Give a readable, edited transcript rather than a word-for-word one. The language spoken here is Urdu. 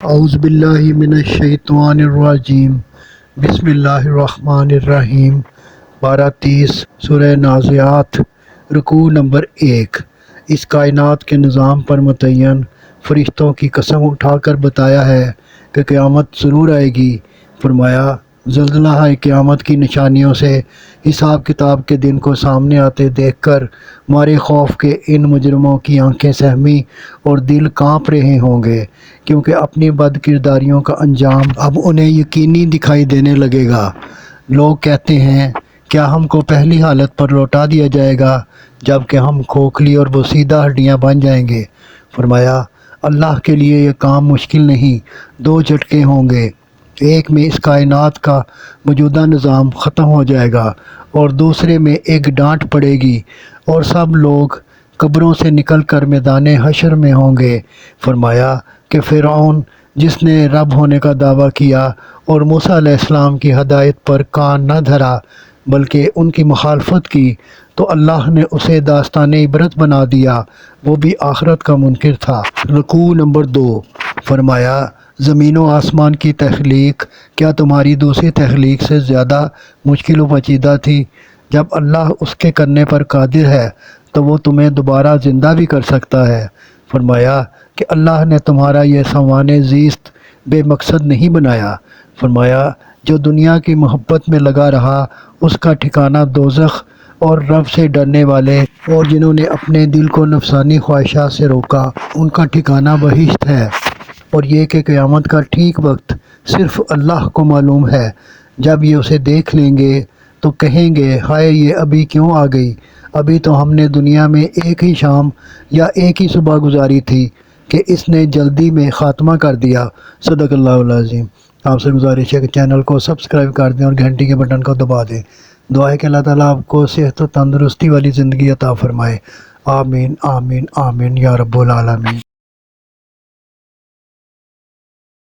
اعوذ باللہ من الشیطان الرجیم، بسم اللہ الرحمن الرحیم۔ 12:30 سورہ نازعات، رکوع نمبر 1۔ اس کائنات کے نظام پر متعین فرشتوں کی قسم اٹھا کر بتایا ہے کہ قیامت ضرور آئے گی۔ فرمایا، زلزلہ قیامت کی نشانیوں سے حساب کتاب کے دن کو سامنے آتے دیکھ کر مارے خوف کے ان مجرموں کی آنکھیں سہمی اور دل کانپ رہے ہوں گے، کیونکہ اپنی بد کرداریوں کا انجام اب انہیں یقینی دکھائی دینے لگے گا۔ لوگ کہتے ہیں، کیا ہم کو پہلی حالت پر لوٹا دیا جائے گا جب کہ ہم کھوکھلی اور بوسیدہ ہڈیاں بن جائیں گے؟ فرمایا، اللہ کے لیے یہ کام مشکل نہیں۔ 2 جھٹکے ہوں گے، ایک میں اس کائنات کا موجودہ نظام ختم ہو جائے گا اور دوسرے میں ایک ڈانٹ پڑے گی اور سب لوگ قبروں سے نکل کر میدان حشر میں ہوں گے۔ فرمایا کہ فرعون، جس نے رب ہونے کا دعویٰ کیا اور موسیٰ علیہ السلام کی ہدایت پر کان نہ دھرا بلکہ ان کی مخالفت کی، تو اللہ نے اسے داستان عبرت بنا دیا، وہ بھی آخرت کا منکر تھا۔ رکوع نمبر 2۔ فرمایا، زمین و آسمان کی تخلیق کیا تمہاری دوسری تخلیق سے زیادہ مشکل و پیچیدہ تھی؟ جب اللہ اس کے کرنے پر قادر ہے تو وہ تمہیں دوبارہ زندہ بھی کر سکتا ہے۔ فرمایا کہ اللہ نے تمہارا یہ سامان زیست بے مقصد نہیں بنایا۔ فرمایا، جو دنیا کی محبت میں لگا رہا اس کا ٹھکانہ دوزخ، اور رب سے ڈرنے والے اور جنہوں نے اپنے دل کو نفسانی خواہشات سے روکا ان کا ٹھکانہ بہشت ہے۔ اور یہ کہ قیامت کا ٹھیک وقت صرف اللہ کو معلوم ہے۔ جب یہ اسے دیکھ لیں گے تو کہیں گے، ہائے، یہ ابھی کیوں آ گئی؟ ابھی تو ہم نے دنیا میں ایک ہی شام یا ایک ہی صبح گزاری تھی کہ اس نے جلدی میں خاتمہ کر دیا۔ صدق اللہ العظیم۔ آپ سے گزارش ہے کہ چینل کو سبسکرائب کر دیں اور گھنٹی کے بٹن کو دبا دیں۔ دعا ہے کہ اللہ تعالیٰ آپ کو صحت و تندرستی والی زندگی عطا فرمائے۔ آمین آمین آمین یا رب العالمین۔